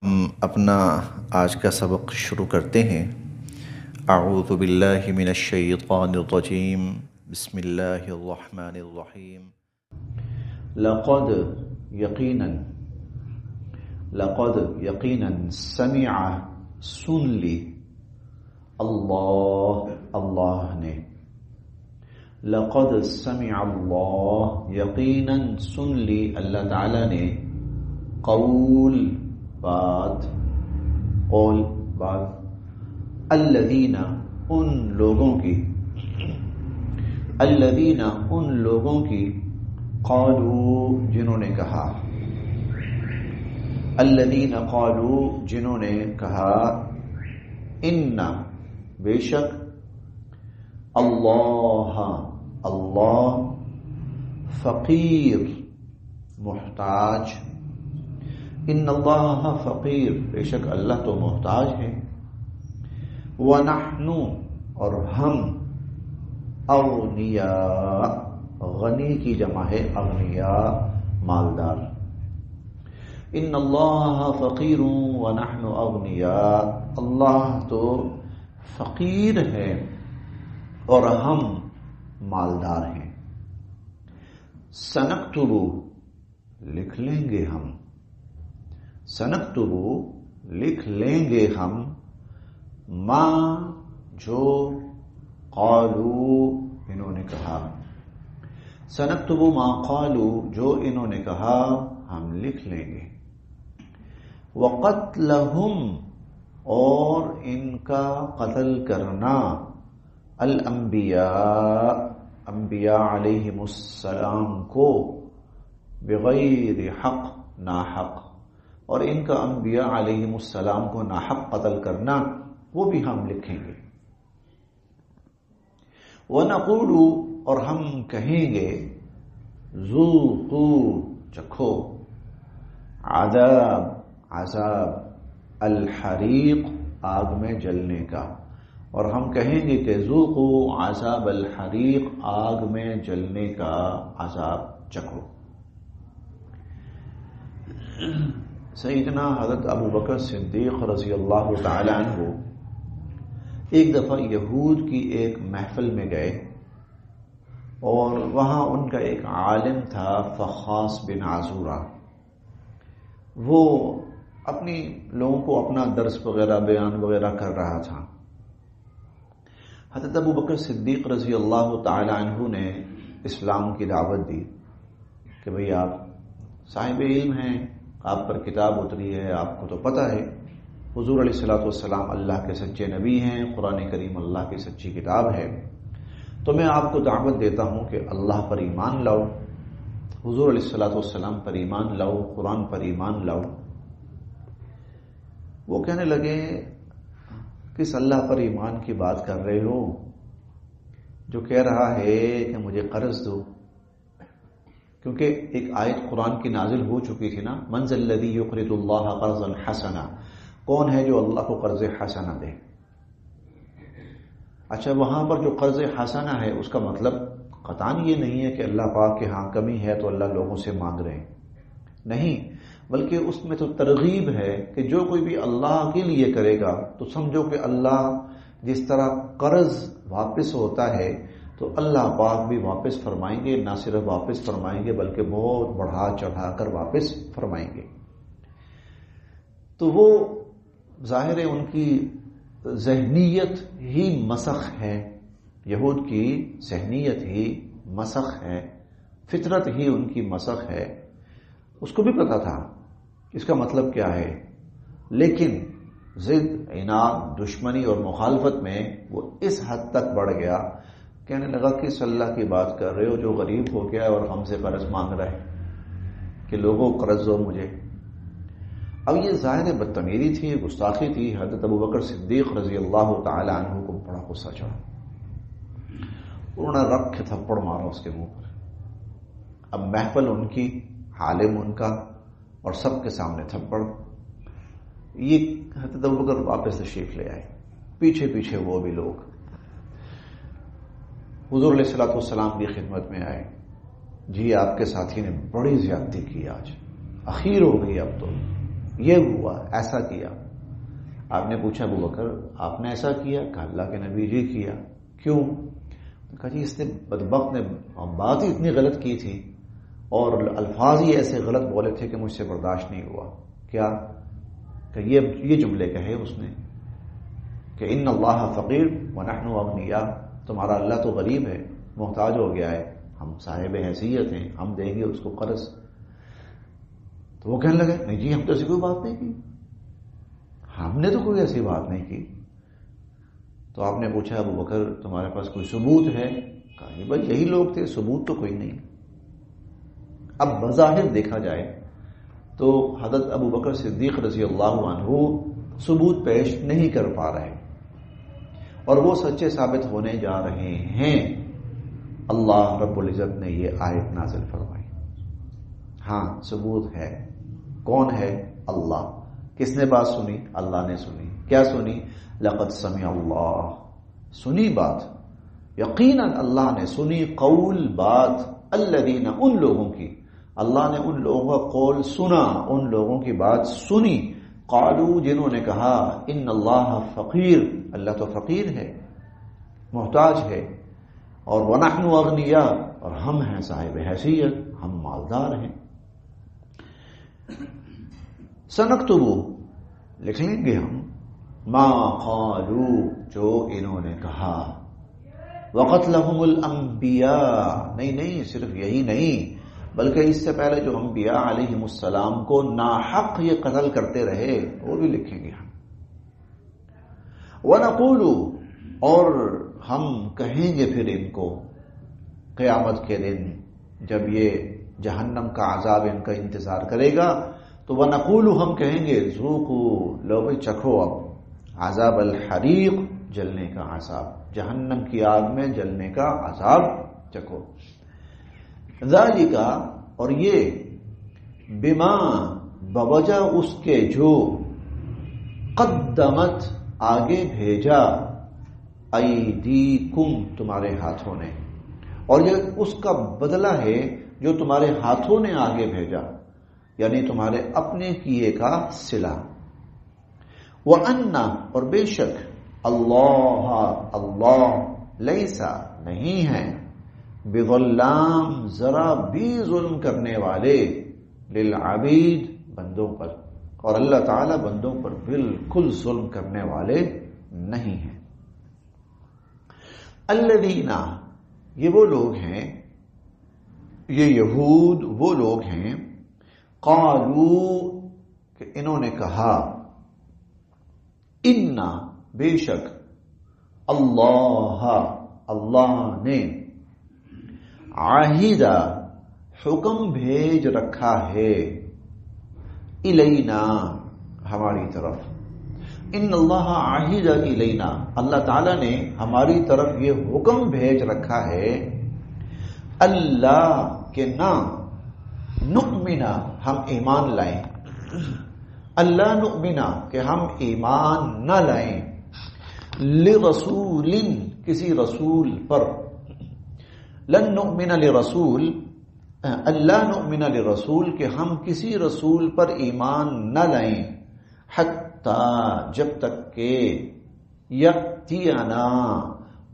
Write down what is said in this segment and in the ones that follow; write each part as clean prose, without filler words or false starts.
ہم اپنا آج کا سبق شروع کرتے ہیں۔ اعوذ باللہ من الشیطان الرجیم، بسم اللہ الرحمن الرحیم۔ لقد یقینا سمع سن لی اللہ نے، لقد سمع اللہ یقینا سن لی اللہ تعالی نے، قول بات الذین ان لوگوں کی قالوا جنہوں نے کہا، الذین قالوا جنہوں نے کہا، ان بے شک اللہ فقیر محتاج، ان اللہ فقیر بے شک اللہ تو محتاج ہے، ونحن اور ہم، اغنیاء غنی کی جمع ہے اغنیاء مالدار، ان اللہ فقیر ونحن اغنیاء اللہ تو فقیر ہے اور ہم مالدار ہیں، سنکتب لکھ لیں گے ہم، سنکتب لکھ لیں گے ہم، ما جو قالوا انہوں نے کہا، سنکتب ما قالوا جو انہوں نے کہا ہم لکھ لیں گے، وقتلہم اور ان کا قتل کرنا، الانبیاء انبیاء علیہم السلام کو، بغیر حق ناحق، اور ان کا انبیاء علیہم السلام کو ناحق قتل کرنا وہ بھی ہم لکھیں گے، وَنَقُولُ اور ہم کہیں گے، ذُوقُوا چکھو، عذاب الحریق آگ میں جلنے کا، اور ہم کہیں گے کہ ذُوقُوا عذاب الحریق آگ میں جلنے کا عذاب چکھو۔ سیدنا حضرت ابو بکر صدیق رضی اللہ تعالی عنہ ایک دفعہ یہود کی ایک محفل میں گئے، اور وہاں ان کا ایک عالم تھا فخاص بن عزورہ، وہ اپنی لوگوں کو اپنا درس وغیرہ بیان وغیرہ کر رہا تھا۔ حضرت ابو بکر صدیق رضی اللہ تعالی عنہ نے اسلام کی دعوت دی کہ بھئی آپ صاحب علم ہیں، آپ پر کتاب اتری ہے، آپ کو تو پتہ ہے حضور علیہ الصلوۃ والسلام اللہ کے سچے نبی ہیں، قرآن کریم اللہ کی سچی کتاب ہے، تو میں آپ کو دعوت دیتا ہوں کہ اللہ پر ایمان لاؤ، حضور علیہ الصلوۃ والسلام پر ایمان لاؤ، قرآن پر ایمان لاؤ۔ وہ کہنے لگے، کس اللہ پر ایمان کی بات کر رہے ہو جو کہہ رہا ہے کہ مجھے قرض دو؟ کیونکہ ایک آیت قرآن کی نازل ہو چکی تھی نا، من ذا الذی یقرض اللہ قرضا حسنا، کون ہے جو اللہ کو قرض حسنا دے؟ اچھا، وہاں پر جو قرض حسنا ہے اس کا مطلب قطعاً یہ نہیں ہے کہ اللہ پاک کے ہاں کمی ہے تو اللہ لوگوں سے مانگ رہے ہیں، نہیں، بلکہ اس میں تو ترغیب ہے کہ جو کوئی بھی اللہ کے لیے کرے گا تو سمجھو کہ اللہ جس طرح قرض واپس ہوتا ہے تو اللہ پاک بھی واپس فرمائیں گے، نہ صرف واپس فرمائیں گے بلکہ بہت بڑھا چڑھا کر واپس فرمائیں گے۔ تو وہ ظاہر ہے ان کی ذہنیت ہی مسخ ہے، یہود کی ذہنیت ہی مسخ ہے، فطرت ہی ان کی مسخ ہے، اس کو بھی پتا تھا اس کا مطلب کیا ہے، لیکن ضد، عناد، دشمنی اور مخالفت میں وہ اس حد تک بڑھ گیا، کہنے لگا کس اللہ کی بات کر رہے ہو جو غریب ہو گیا اور ہم سے قرض مانگ رہا ہے کہ لوگوں قرض دو مجھے۔ اب یہ ظاہر بدتمیزی تھی، گستاخی تھی، حضرت ابو بکر صدیق رضی اللہ تعالی عنہ کو بڑا غصہ چڑھا، انہوں نے رکھ کے تھپڑ مارا اس کے منہ پر۔ اب محفل ان کی، عالم ان کا، اور سب کے سامنے تھپڑ۔ یہ حضرت ابو بکر واپس تشریف لے آئے، پیچھے پیچھے وہ بھی لوگ حضور علیہ الصلوۃ والسلام کی خدمت میں آئے، جی آپ کے ساتھی نے بڑی زیادتی کی، آج اخیر ہو گئی، اب تو یہ ہوا، ایسا کیا۔ آپ نے پوچھا ابو بکر آپ نے ایسا کیا؟ کہا اللہ کے نبی جی کیا۔ کیوں؟ کہا جی اس نے بدبخت نے بات ہی اتنی غلط کی تھی اور الفاظ ہی ایسے غلط بولے تھے کہ مجھ سے برداشت نہیں ہوا۔ کیا؟ کہ یہ جملے کہے اس نے کہ ان اللہ فقیر ونحن اغنیاء، تمہارا اللہ تو غریب ہے، محتاج ہو گیا ہے، ہم صاحب حیثیت ہیں، ہم دیں گے اس کو قرض۔ تو وہ کہنے لگے نہیں جی ہم تو ایسی کوئی بات نہیں کی، ہم نے تو کوئی ایسی بات نہیں کی۔ تو آپ نے پوچھا ابو بکر تمہارے پاس کوئی ثبوت ہے؟ کہا جی بھائی یہی لوگ تھے، ثبوت تو کوئی نہیں۔ اب بظاہر دیکھا جائے تو حضرت ابو بکر صدیق رضی اللہ عنہ ثبوت پیش نہیں کر پا رہے اور وہ سچے ثابت ہونے جا رہے ہیں۔ اللہ رب العزت نے یہ آیت نازل فرمائی۔ ہاں ثبوت ہے، کون ہے؟ اللہ۔ کس نے بات سنی؟ اللہ نے سنی۔ کیا سنی؟ لقد سمع اللہ، سنی بات، یقیناً اللہ نے سنی قول بات، الذین ان لوگوں کی، اللہ نے ان لوگوں کا قول سنا، ان لوگوں کی بات سنی، قالو جنہوں نے کہا ان اللہ فقیر، اللہ تو فقیر ہے، محتاج ہے، اور ونحن اغنیاء، اور ہم ہیں صاحب حیثیت، ہم مالدار ہیں۔ سنکتبو، لکھ لیں گے ہم، ما قالو، جو انہوں نے کہا، وقتلہم الانبیاء، نہیں صرف یہی نہیں بلکہ اس سے پہلے جو انبیاء علیہم السلام کو ناحق یہ قتل کرتے رہے وہ بھی لکھیں گے ہم۔ وَنَقُولُ، اور ہم کہیں گے پھر ان کو قیامت کے دن جب یہ جہنم کا عذاب ان کا انتظار کرے گا تو وَنَقُولُ، ہم کہیں گے ذُوقُوا، لو بھئی چکھو اب، عذاب الحریق، جلنے کا عذاب، جہنم کی آگ میں جلنے کا عذاب چکھو۔ ذالک، اور یہ بما، بوجہ اس کے جو، قدمت، آگے بھیجا، ایدیکم، تمہارے ہاتھوں نے، اور یہ اس کا بدلہ ہے جو تمہارے ہاتھوں نے آگے بھیجا، یعنی تمہارے اپنے کیے کا صلہ۔ وَأَنَّ، اور بے شک، اللہ لیسا، نہیں ہے، بظلام، ذرا بھی ظلم کرنے والے، للعبید، بندوں پر، اور اللہ تعالی بندوں پر بالکل ظلم کرنے والے نہیں ہیں۔ الذین، یہ وہ لوگ ہیں، یہ یہود وہ لوگ ہیں، قالو، کہ انہوں نے کہا، ان، بے شک، اللہ نے، عاہدہ، حکم بھیج رکھا ہے، الینا، ہماری طرف، ان اللہ عاہدہ الینا، اللہ تعالی نے ہماری طرف یہ حکم بھیج رکھا ہے، اللہ کے نہ، نؤمنا، ہم ایمان لائیں، اللہ نؤمنا، کہ ہم ایمان نہ لائیں، لرسول، کسی رسول پر، لن نؤمن لرسول، اللہ نؤمن لرسول، کہ ہم کسی رسول پر ایمان نہ لائیں، حتی، جب تک کہ، یأتینا،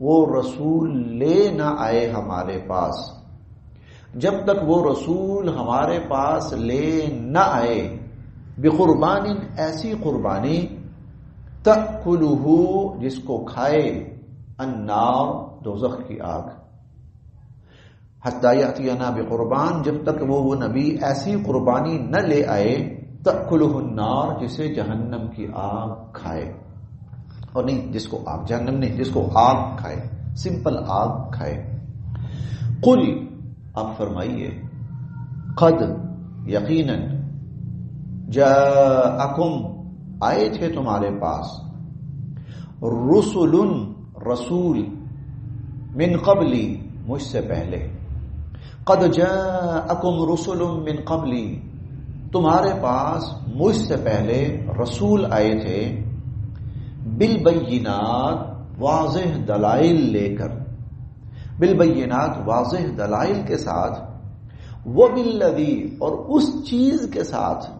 وہ رسول لے نہ آئے ہمارے پاس، جب تک وہ رسول ہمارے پاس لے نہ آئے، بقربان، ایسی قربانی، تأکلہ، جس کو کھائے، النار، دوزخ کی آگ، حتی یأتینا بقربان، جب تک وہ نبی ایسی قربانی نہ لے آئے، تأکلہ النار، جسے جہنم کی آگ کھائے، اور نہیں جس کو آگ، جہنم نہیں، جس کو آگ کھائے، سمپل آگ کھائے۔ قل، آپ فرمائیے، قد، یقیناً، جاءکم، آئے تھے تمہارے پاس، رسل، رسول، من قبلی، مجھ سے پہلے، قد جاءکم رسل من قبلی، تمہارے پاس مجھ سے پہلے رسول آئے تھے، بالبینات، واضح دلائل لے کر، بالبینات، واضح دلائل کے ساتھ، وبالذی، اور اس چیز کے ساتھ،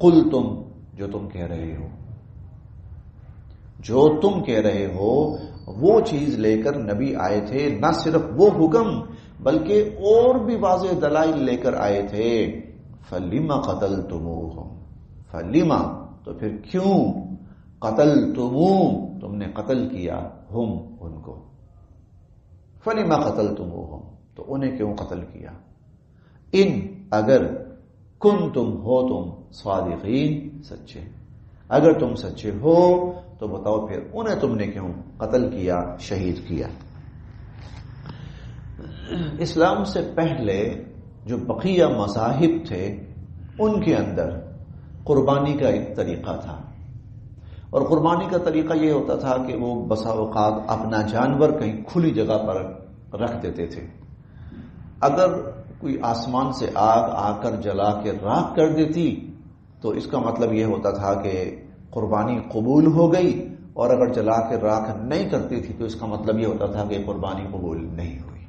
قلتم جو تم کہہ رہے ہو، جو تم کہہ رہے ہو وہ چیز لے کر نبی آئے تھے، نہ صرف وہ حکم بلکہ اور بھی واضح دلائل لے کر آئے تھے۔ فَلِمَ قَتَلْتُمُوهُمْ، فَلِمَ تو پھر کیوں، قتلتموہم تم نے قتل کیا، ہم ان کو، فَلِمَ قَتَلْتُمُوهُمْ تو انہیں کیوں قتل کیا، ان اگر کنتم ہو تم صادقین سچے، اگر تم سچے ہو تو بتاؤ پھر انہیں تم نے کیوں قتل کیا، شہید کیا۔ اسلام سے پہلے جو بقیہ مذاہب تھے ان کے اندر قربانی کا ایک طریقہ تھا، اور قربانی کا طریقہ یہ ہوتا تھا کہ وہ بسا اوقات اپنا جانور کہیں کھلی جگہ پر رکھ دیتے تھے۔ اگر کوئی آسمان سے آگ آ کر جلا کے راکھ کر دیتی تو اس کا مطلب یہ ہوتا تھا کہ قربانی قبول ہو گئی، اور اگر جلا کے راکھ نہیں کرتی تھی تو اس کا مطلب یہ ہوتا تھا کہ قربانی قبول نہیں ہوئی۔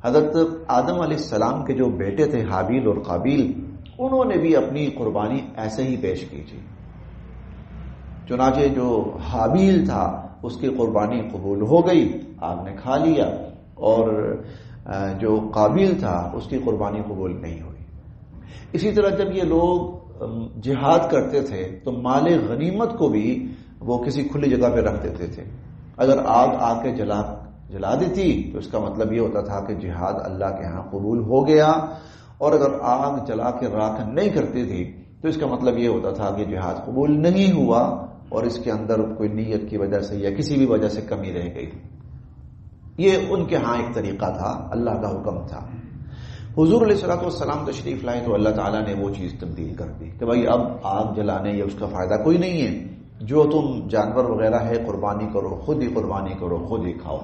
حضرت آدم علیہ السلام کے جو بیٹے تھے حابیل اور قابیل، انہوں نے بھی اپنی قربانی ایسے ہی پیش کی تھی۔ چنانچہ جو حابیل تھا اس کی قربانی قبول ہو گئی، آگ نے کھا لیا، اور جو قابیل تھا اس کی قربانی قبول نہیں ہوئی۔ اسی طرح جب یہ لوگ جہاد کرتے تھے تو مال غنیمت کو بھی وہ کسی کھلی جگہ پہ رکھ دیتے تھے۔ اگر آگ آ کے جلا دیتی تو اس کا مطلب یہ ہوتا تھا کہ جہاد اللہ کے ہاں قبول ہو گیا، اور اگر آگ جلا کے راکھ نہیں کرتی تھی تو اس کا مطلب یہ ہوتا تھا کہ جہاد قبول نہیں ہوا، اور اس کے اندر کوئی نیت کی وجہ سے یا کسی بھی وجہ سے کمی رہ گئی۔ یہ ان کے ہاں ایک طریقہ تھا، اللہ کا حکم تھا۔ حضور علیہ الصلوۃ والسلام تشریف لائے تو اللہ تعالیٰ نے وہ چیز تبدیل کر دی کہ بھائی اب آگ جلانے یا اس کا فائدہ کوئی نہیں ہے، جو تم جانور وغیرہ ہے قربانی کرو، خود ہی قربانی کرو، خود ہی کھاؤ۔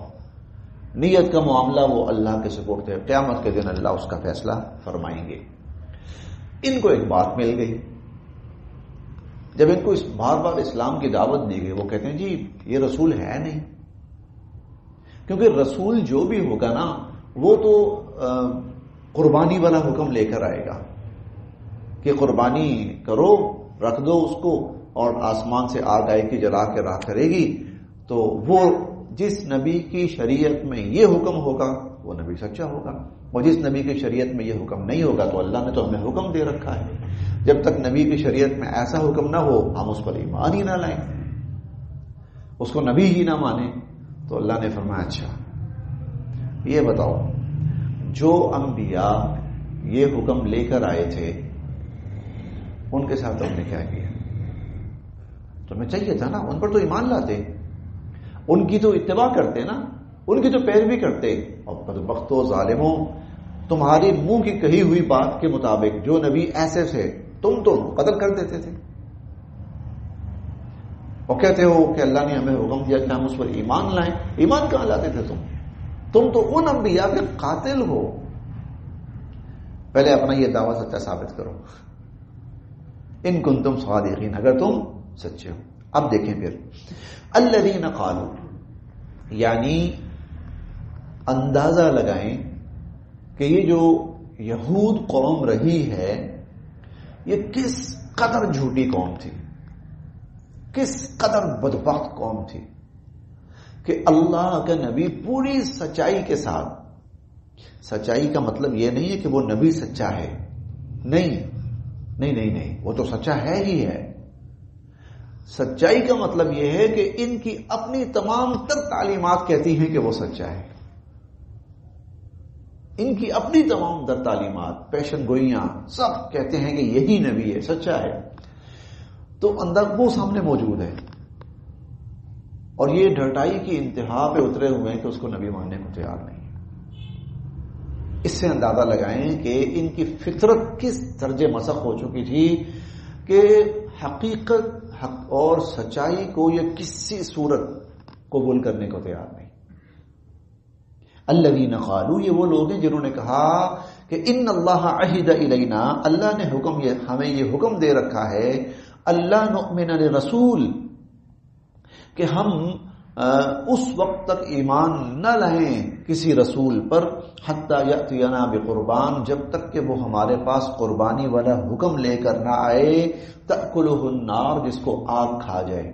نیت کا معاملہ وہ اللہ کے سپرد ہے، قیامت کے دن اللہ اس کا فیصلہ فرمائیں گے۔ ان کو ایک بات مل گئی، جب ان کو بار بار اسلام کی دعوت دی گئی، وہ کہتے ہیں جی یہ رسول ہے نہیں، کیونکہ رسول جو بھی ہوگا نا وہ تو قربانی والا حکم لے کر آئے گا کہ قربانی کرو، رکھ دو اس کو، اور آسمان سے آگ آئے گی جلا کے راکھ کرے گی۔ تو وہ جس نبی کی شریعت میں یہ حکم ہوگا وہ نبی سچا ہوگا، اور جس نبی کی شریعت میں یہ حکم نہیں ہوگا تو اللہ نے تو ہمیں حکم دے رکھا ہے، جب تک نبی کی شریعت میں ایسا حکم نہ ہو ہم اس پر ایمان ہی نہ لائیں، اس کو نبی ہی نہ مانیں۔ تو اللہ نے فرمایا اچھا یہ بتاؤ، جو انبیاء یہ حکم لے کر آئے تھے ان کے ساتھ تم نے کیا کیا؟ تمہیں چاہیے تھا نا ان پر تو ایمان لاتے، ان کی تو اتباع کرتے نا، ان کی تو پیروی کرتے، اور بدبختو ظالموں تمہاری منہ کی کہی ہوئی بات کے مطابق جو نبی ایسے تھے تم تو قتل کر دیتے تھے، اور کہتے ہو کہ اللہ نے ہمیں حکم دیا کہ ہم اس پر ایمان لائیں۔ ایمان کہاں لاتے تھے تم تو ان انبیاء کے قاتل ہو۔ پہلے اپنا یہ دعویٰ سچا ثابت کرو، ان کنتم صادقین، اگر تم سچے ہو۔ اب دیکھیں پھر الذین قالوا، یعنی اندازہ لگائیں کہ یہ جو یہود قوم رہی ہے یہ کس قدر جھوٹی قوم تھی، کس قدر بدبخت قوم تھی کہ اللہ کا نبی پوری سچائی کے ساتھ، سچائی کا مطلب یہ نہیں ہے کہ وہ نبی سچا ہے، نہیں نہیں نہیں نہیں، وہ تو سچا ہے ہی ہے۔ سچائی کا مطلب یہ ہے کہ ان کی اپنی تمام تر تعلیمات کہتی ہیں کہ وہ سچا ہے، ان کی اپنی تمام تر تعلیمات، پیشن گوئیاں سب کہتے ہیں کہ یہی نبی ہے، سچا ہے، تو اندر وہ سامنے موجود ہے، اور یہ ڈھٹائی کی انتہا پہ اترے ہوئے ہیں کہ اس کو نبی ماننے کو تیار نہیں۔ اس سے اندازہ لگائیں کہ ان کی فطرت کس درجے مسخ ہو چکی تھی کہ حقیقت، حق اور سچائی کو یہ کسی صورت قبول کرنے کو تیار نہیں۔ الذین قالوا، یہ وہ لوگ ہیں جنہوں نے کہا کہ ان اللہ عہد الینا، اللہ نے ہمیں یہ حکم دے رکھا ہے، اللہ نؤمن لرسول، کہ ہم اس وقت تک ایمان نہ لائیں کسی رسول پر حتی یأتینا بقربان، جب تک کہ وہ ہمارے پاس قربانی والا حکم لے کر نہ آئے، تأکلہ النار، جس کو آگ کھا جائے۔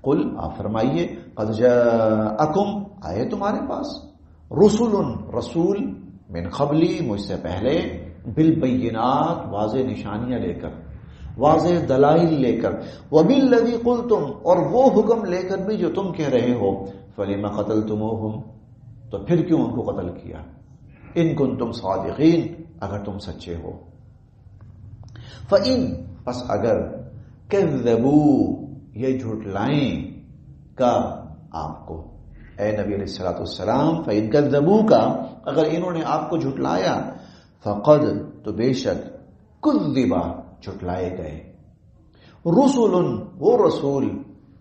قل، آپ فرمائیے، قد جاءکم، آئے تمہارے پاس، رسول من قبلی، مجھ سے پہلے، بالبینات، واضح نشانیاں لے کر، واضح دلائل لے کر، وبالذی قلتم، اور وہ حکم لے کر بھی جو تم کہہ رہے ہو، فلم قتلتموہم، تو پھر کیوں ان کو قتل کیا، ان کنتم صادقین، اگر تم سچے ہو۔ فإن، پس اگر، کذبوا، یہ جھٹلائیں، کا آپ کو، اے نبی علیہ الصلوۃ والسلام، فإن کذبوا کا، اگر انہوں نے آپ کو جھٹلایا، فقد، تو بے شک، کذبا، جھٹلائے گئے، رسول، وہ رسول،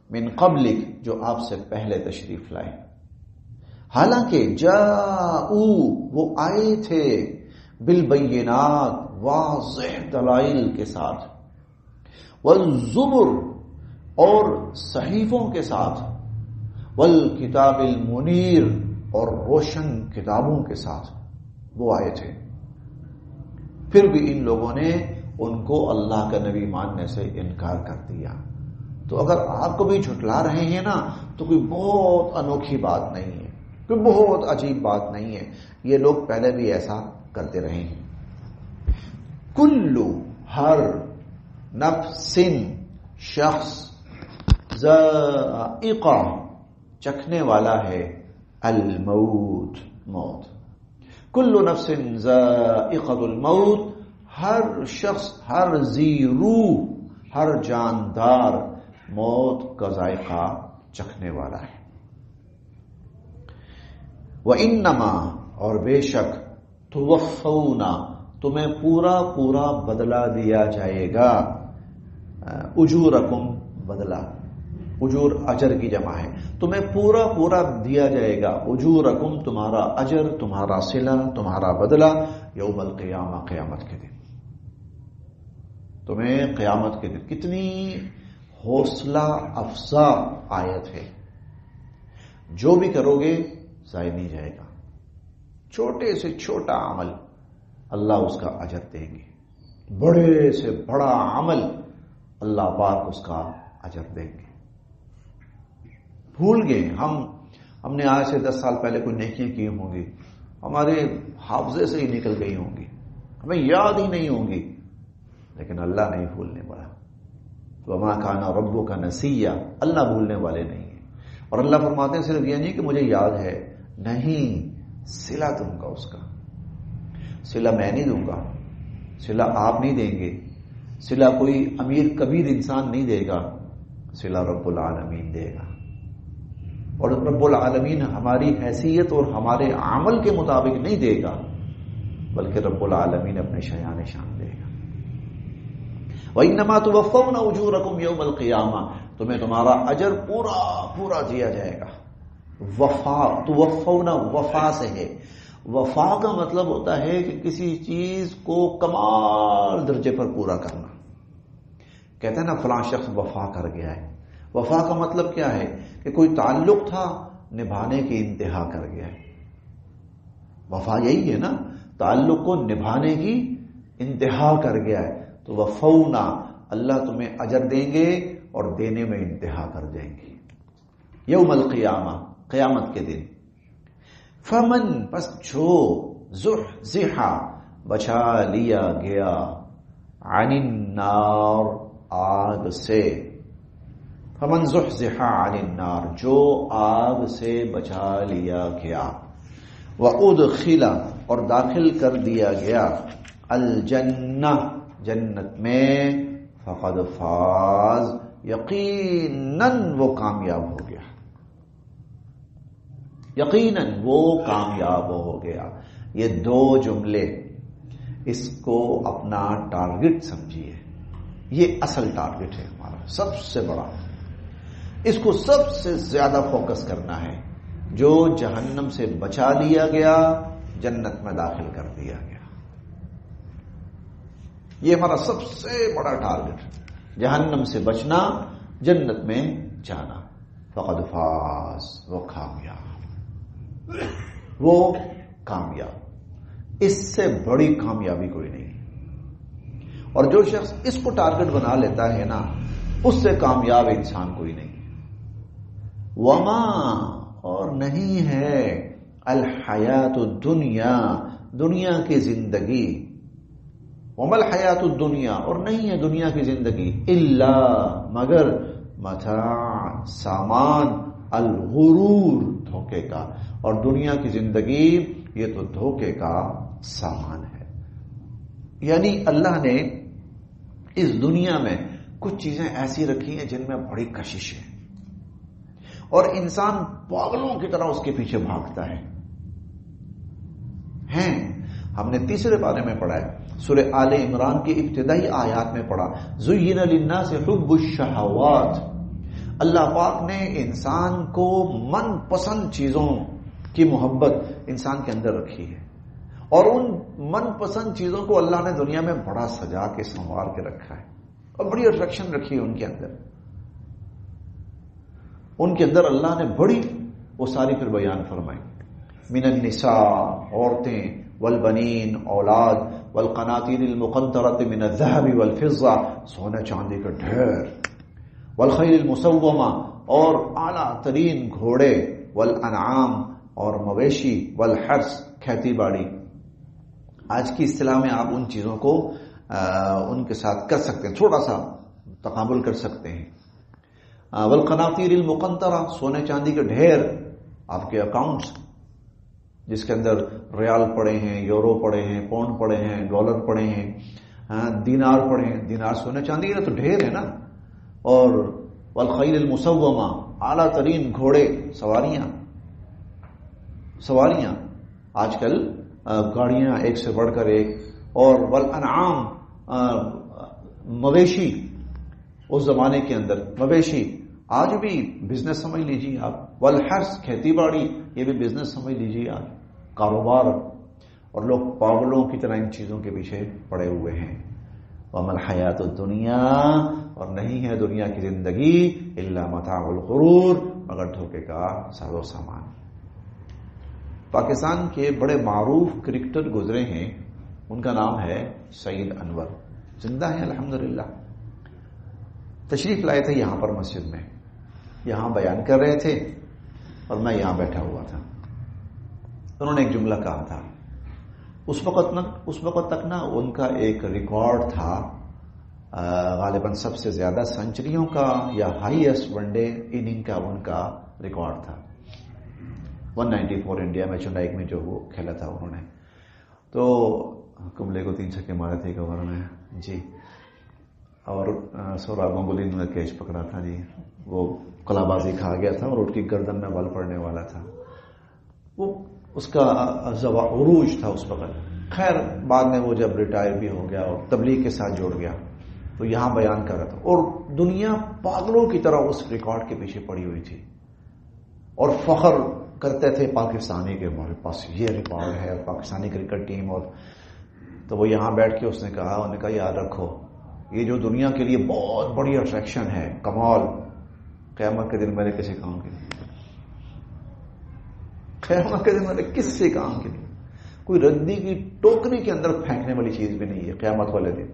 من قبلک، جو آپ سے پہلے تشریف لائے، حالانکہ جاءو، وہ آئے تھے، بالبینات، واضح دلائل کے ساتھ، والزبر، اور صحیفوں کے ساتھ، والکتاب المنیر، اور روشن کتابوں کے ساتھ وہ آئے تھے، پھر بھی ان لوگوں نے ان کو اللہ کا نبی ماننے سے انکار کر دیا۔ تو اگر آپ کو بھی جھٹلا رہے ہیں نا، تو کوئی بہت انوکھی بات نہیں ہے، کوئی بہت عجیب بات نہیں ہے، یہ لوگ پہلے بھی ایسا کرتے رہے ہیں۔ کلو، ہر، نفس، شخص، ذائقہ، چکھنے والا ہے، الموت، موت، کل نفس ذائقۃ الموت، ہر شخص، ہر ذی روح، ہر جاندار موت کا ذائقہ چکھنے والا ہے۔ وَإِنَّمَا، اور بے شک، تُوَفَّوْنَ، تمہیں پورا پورا بدلہ دیا جائے گا، اجورکم، بدلہ، اجور اجر کی جمع ہے، تمہیں پورا پورا دیا جائے گا، اجورکم، تمہارا اجر، تمہارا صلہ، تمہارا بدلہ، یوم القیامہ، قیامت کے دن، تمہیں قیامت کے دن۔ کتنی حوصلہ افزا آیت ہے، جو بھی کرو گے ضائع نہیں جائے گا، چھوٹے سے چھوٹا عمل اللہ اس کا اجر دیں گے، بڑے سے بڑا عمل اللہ پاک اس کا اجر دیں گے۔ بھول گئے ہم نے آج سے 10 سال پہلے کوئی نیکیاں کی ہوں گی، ہمارے حافظے سے ہی نکل گئی ہوں گی، ہمیں یاد ہی نہیں ہوں گی، لیکن اللہ نہیں بھولنے والا، وما کان ربک نسیا، اللہ بھولنے والے نہیں ہیں۔ اور اللہ فرماتے ہیں صرف یہ نہیں کہ مجھے یاد ہے، نہیں، صلہ دوں گا، اس کا صلہ میں نہیں دوں گا، صلہ آپ نہیں دیں گے، صلہ کوئی امیر کبیر انسان نہیں دے گا، صلہ رب العالمین دے گا۔ اور رب العالمین ہماری حیثیت اور ہمارے عمل کے مطابق نہیں دے گا، بلکہ رب العالمین اپنے شایان شان دے گا۔ وَإِنَّمَا تُوَفَّوْنَ أُجُورَكُمْ يَوْمَ الْقِيَامَةِ، تمہیں تمہارا اجر پورا پورا دیا جائے گا۔ وفا، توفون وفا سے ہے، وفا کا مطلب ہوتا ہے کہ کسی چیز کو کمال درجے پر پورا کرنا۔ کہتے ہیں نا فلاں شخص وفا کر گیا ہے، وفا کا مطلب کیا ہے کہ کوئی تعلق تھا، نبھانے کی انتہا کر گیا ہے۔ وفا یہی ہے نا، تعلق کو نبھانے کی انتہا کر گیا ہے، تو وفونا، اللہ تمہیں اجر دیں گے اور دینے میں انتہا کر دیں گے یوم القیامہ، قیامت کے دن۔ فمن، پس جو، زحزح، بچا لیا گیا، عن النار، آگ سے، فمن زحزح عن النار، جو آگ سے بچا لیا گیا، وادخل، اور داخل کر دیا گیا، الجنہ، جنت میں، فقد فاز، یقیناً وہ کامیاب ہو گیا، یقیناً وہ کامیاب ہو گیا۔ یہ دو جملے، اس کو اپنا ٹارگٹ سمجھیے، یہ اصل ٹارگٹ ہے ہمارا، سب سے بڑا، اس کو سب سے زیادہ فوکس کرنا ہے۔ جو جہنم سے بچا لیا گیا، جنت میں داخل کر دیا گیا، یہ ہمارا سب سے بڑا ٹارگٹ، جہنم سے بچنا، جنت میں جانا، فقد فاز، وہ کامیاب۔ وہ کامیاب. اس سے بڑی کامیابی کوئی نہیں. اور جو شخص اس کو ٹارگٹ بنا لیتا ہے نا، اس سے کامیاب انسان کوئی نہیں. وما، اور نہیں ہے، الحیات الدنیا، دنیا کی زندگی. وما الحیات الدنیا، اور نہیں ہے دنیا کی زندگی، الا، مگر، متاع، سامان، الغرور، دھوکے کا. اور دنیا کی زندگی یہ تو دھوکے کا سامان ہے. یعنی اللہ نے اس دنیا میں کچھ چیزیں ایسی رکھی ہیں جن میں بڑی کشش ہے، اور انسان پاگلوں کی طرح اس کے پیچھے بھاگتا ہے. ہم نے تیسرے بارے میں پڑھا ہے، سورہ آل عمران کی ابتدائی آیات میں پڑھا، زُيِّنَ لِلنَّاسِ حُبُّ الشَّهَوَاتِ. اللہ پاک نے انسان کو من پسند چیزوں کی محبت انسان کے اندر رکھی ہے، اور ان من پسند چیزوں کو اللہ نے دنیا میں بڑا سجا کے سنوار کے رکھا ہے، اور بڑی اٹریکشن رکھی ہے ان کے اندر. ان کے اندر اللہ نے بڑی وہ ساری پھر بیان فرمائی. من النساء، عورتیں، والبنین، اولاد، والقناطیر المقنطرۃ من الذهب والفضہ، سونے چاندی کا ڈھیر، والخیل المسومہ، اور اعلیٰ ترین گھوڑے، والانعام، اور مویشی، والحرث، کھیتی باڑی. آج کی اصطلاح میں آپ ان چیزوں کو ان کے ساتھ کر سکتے ہیں، تھوڑا سا تقابل کر سکتے ہیں. والقناطیر المقنطرہ، سونے چاندی کے ڈھیر، آپ کے اکاؤنٹس جس کے اندر ریال پڑے ہیں، یورو پڑے ہیں، پاؤنڈ پڑے ہیں، ڈالر پڑے ہیں، دینار پڑے ہیں. دینار سونے چاندی کا تو ڈھیر ہے نا. اور والخیل المسومہ، اعلیٰ ترین گھوڑے، سواریاں آج کل گاڑیاں ایک سے بڑھ کر ایک. اور والانعام، مویشی، اس زمانے کے اندر مویشی آج بھی بزنس سمجھ لیجیے آپ. والحرث، کھیتی باڑی، یہ بھی بزنس سمجھ لیجیے آپ، کاروبار. اور لوگ پاگلوں کی طرح ان چیزوں کے پیچھے پڑے ہوئے ہیں. وما الحیات الدنیا، اور نہیں ہے دنیا کی زندگی، الا متاع الغرور، مگر دھوکے کا ساز و سامان. پاکستان کے بڑے معروف کرکٹر گزرے ہیں، ان کا نام ہے سعید انور، زندہ ہیں الحمدللہ. تشریف لائے تھے یہاں پر مسجد میں، یہاں بیان کر رہے تھے اور میں یہاں بیٹھا ہوا تھا. انہوں نے ایک جملہ کہا تھا. اس وقت تک نا ان کا ایک ریکارڈ تھا، غالباً سب سے زیادہ سنچریوں کا یا ہائیسٹ ون ڈے اننگ کا ان کا ریکارڈ تھا. 194 انڈیا میں چنائی میں جو وہ کھیلا تھا انہوں نے. تو کملے کو 3 چھکے مارے تھے کور میں جی. اور سورا گنگولی نے کیچ پکڑا تھا جی. وہ کلا بازی کھا گیا تھا اور اس کی گردن میں بال پڑنے والا تھا. وہ اس کا عروج تھا اس وقت. خیر بعد میں وہ جب ریٹائر بھی ہو گیا اور تبلیغ کے ساتھ جوڑ گیا تو یہاں بیان کر رہا تھا. اور دنیا پاگلوں کی طرح اس ریکارڈ کے پیچھے پڑی ہوئی تھی اور فخر کرتے تھے پاکستانی کے، ہمارے پاس یہ ریکارڈ ہے پاکستانی کرکٹ ٹیم. اور تو وہ یہاں بیٹھ کے اس نے کہا یاد رکھو یہ جو دنیا کے لیے بہت بڑی اٹریکشن ہے، کمال، قیامت کے دن میرے کسی کام کے نہیں. قیامت کے دن میرے کس سے کام کے نہیں. کوئی ردی کی ٹوکری کے اندر پھینکنے والی چیز بھی نہیں ہے قیامت والے دن.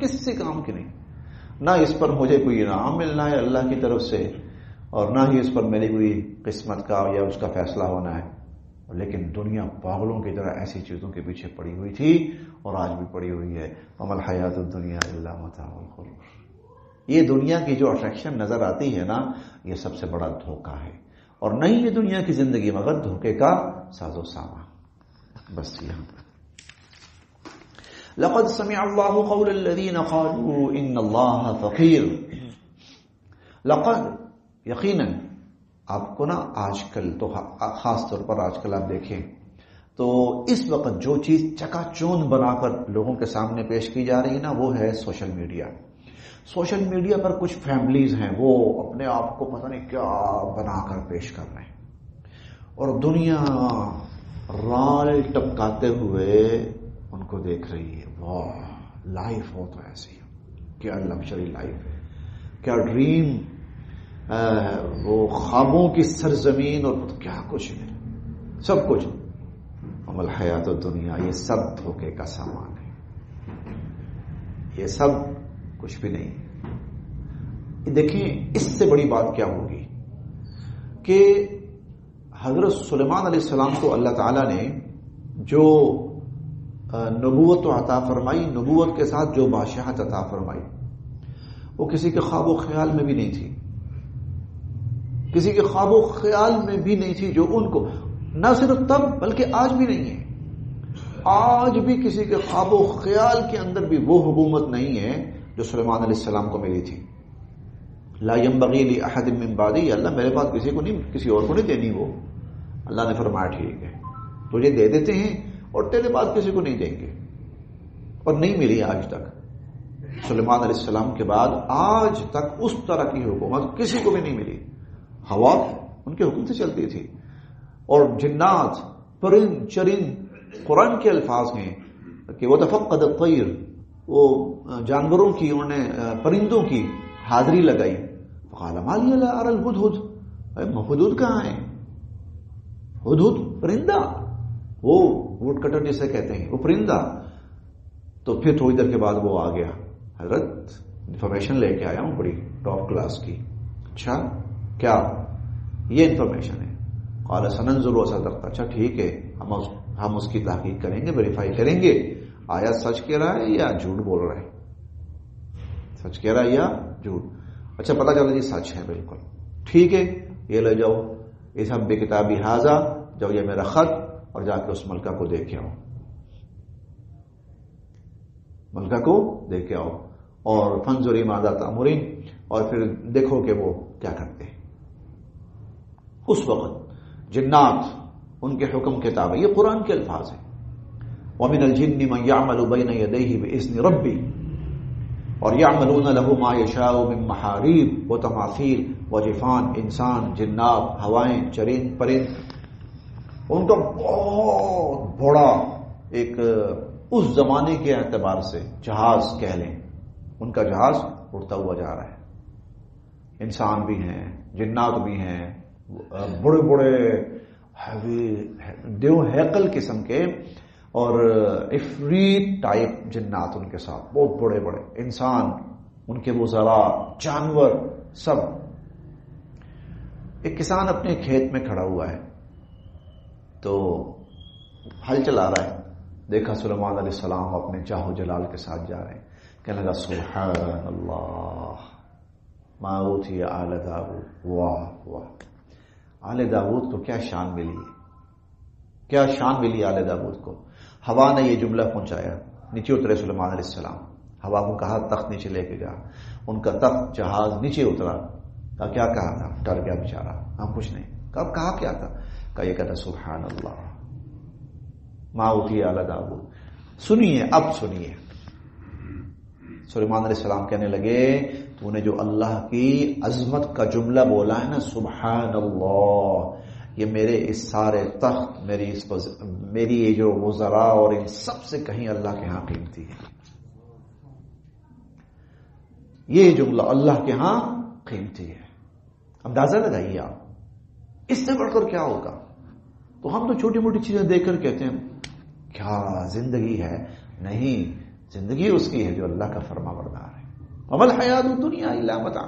کس سے کام کی نہیں. نہ اس پر مجھے کوئی انعام ملنا ہے اللہ کی طرف سے، اور نہ ہی اس پر میری کوئی قسمت کا یا اس کا فیصلہ ہونا ہے. لیکن دنیا پاگلوں کی طرح ایسی چیزوں کے پیچھے پڑی ہوئی تھی اور آج بھی پڑی ہوئی ہے. وما الحیات الدنیا الا متاع الغرور. یہ دنیا کی جو اٹریکشن نظر آتی ہے نا، یہ سب سے بڑا دھوکہ ہے. اور نہیں یہ دنیا کی زندگی مگر دھوکے کا ساز و سامان. بس یہاں پر لقد سمع اللہ قول الذین قالوا ان اللہ فقیر. لقد، یقیناً، آپ کو نا آج کل تو خاص طور پر آج کل آپ دیکھیں تو اس وقت جو چیز چکا چوند بنا کر لوگوں کے سامنے پیش کی جا رہی ہے نا، وہ ہے سوشل میڈیا. سوشل میڈیا پر کچھ فیملیز ہیں وہ اپنے آپ کو پتہ نہیں کیا بنا کر پیش کر رہے ہیں اور دنیا رال ٹپکاتے ہوئے ان کو دیکھ رہی ہے. واہ، لائف ہو تو ایسی، کیا لگژری لائف ہے، کیا ڈریم، وہ خوابوں کی سرزمین، اور کیا کچھ نہیں. سب کچھ. عمل حیات الدنیا، یہ سب دھوکے کا سامان ہے، یہ سب کچھ بھی نہیں. دیکھیں اس سے بڑی بات کیا ہوگی کہ حضرت سلیمان علیہ السلام کو اللہ تعالیٰ نے جو نبوت عطا فرمائی، نبوت کے ساتھ جو بادشاہت عطا فرمائی، وہ کسی کے خواب و خیال میں بھی نہیں تھی. کسی کے خواب و خیال میں بھی نہیں تھی جو ان کو، نہ صرف تب بلکہ آج بھی نہیں ہے. آج بھی کسی کے خواب و خیال کے اندر بھی وہ حکومت نہیں ہے جو سلیمان علیہ السلام کو ملی تھی. لا ينبغي لأحد من بعدی، اللہ میرے پاس کسی کو نہیں، کسی اور کو نہیں دینی. وہ اللہ نے فرمایا ٹھیک ہے تجھے دے دیتے ہیں اور تیرے پاس کسی کو نہیں دیں گے. اور نہیں ملی آج تک. سلیمان علیہ السلام کے بعد آج تک اس طرح کی حکومت کسی کو بھی نہیں ملی. ہوا ان کے حکم سے چلتی تھی، اور جنات، پرند چرند، قرآن کے الفاظ ہیں کہ وہ تفقد الطیر، وہ جانوروں کی، انہوں نے پرندوں کی حاضری لگائی. فقال ما لی لا اری الہدہد، ہدہد کہاں ہے؟ ہدہد پرندہ، وہ ووڈ کٹر جسے کہتے ہیں، وہ پرندہ. تو پھر تھوڑی دیر کے بعد وہ آ گیا، حضرت انفارمیشن لے کے آیا ہوں بڑی ٹاپ کلاس کی. اچھا کیا؟ یہ انفارمیشن ہے. قال سننظر وصدقت، اچھا ٹھیک ہے، ہم اس کی تحقیق کریں گے، ویریفائی کریں گے آیا سچ کہہ رہا ہے یا جھوٹ بول رہا ہے، سچ کہہ رہا ہے یا جھوٹ. اچھا پتہ چلا جی سچ ہے بالکل، ٹھیک ہے یہ لے جاؤ اس ہم بے کتابی حاضہ، جاؤ یہ میرا خط، اور جا کے اس ملکہ کو دے کے آؤ، ملکہ کو دے کے آؤ، اور فانظری ماذا تأمرین، اور پھر دیکھو کہ وہ کیا کرتے ہیں. اس وقت جنات ان کے حکم کے تابع، یہ قرآن کے الفاظ ہیں. وَمِنَ الْجِنِّ مَنْ يَعْمَلُ بَيْنَ يَدَيْهِ بِإِذْنِ رَبِّهِ، اور يَعْمَلُونَ لَهُ مَا يَشَاءُ مِنْ مَحَارِيبَ وَتَمَاثِيلَ وَجِفَانٍ، انسان، جنات، ہوائیں، چرند پرند، ان کا بہت بڑا ایک اس زمانے کے اعتبار سے جہاز کہہ لیں، ان کا جہاز اڑتا ہوا جا رہا ہے. انسان بھی ہیں، جنات بھی ہیں، بڑے بڑے دیو ہیکل قسم کے، اور افریت ٹائپ جنات ان کے ساتھ، بہت بڑے بڑے انسان، ان کے وزراء، جانور، سب. ایک کسان اپنے کھیت میں کھڑا ہوا ہے تو ہل چلا رہا ہے، دیکھا سلیمان علیہ السلام اپنے چاہو جلال کے ساتھ جا رہے ہیں. کہنے لگا سبحان اللہ ما اوتی آل داؤد، واہ واہ، آل داؤد کو کیا شان ملی، کیا شان ملی آل داؤد کو. ہوا نے یہ جملہ پہنچایا، نیچے اترے سلیمان علیہ السلام، ہوا کو کہا تخت نیچے لے کے جا، ان کا تخت جہاز نیچے اترا. کیا کہا تھا؟ ڈر گیا بیچارہ، ہم کچھ نہیں. کہا کیا تھا؟ کہا یہ کہتا سبحان اللہ ما اوتی آل داؤد. سنیے، اب سنیے. سلیمان علیہ السلام کہنے لگے تو نے جو اللہ کی عظمت کا جملہ بولا ہے نا، سبحان اللہ، یہ میرے اس سارے تخت، میری یہ جو وزراء اور ان سب سے کہیں اللہ کے ہاں قیمتی ہے. یہ جملہ اللہ کے ہاں قیمتی ہے. اندازہ لگائیے آپ، اس سے بڑھ کر کیا ہوگا. تو ہم تو چھوٹی موٹی چیزیں دیکھ کر کہتے ہیں کیا زندگی ہے. نہیں، زندگی اس کی ہے جو اللہ کا فرما بردار ہے. عمل حیات الدنیا الا متاع.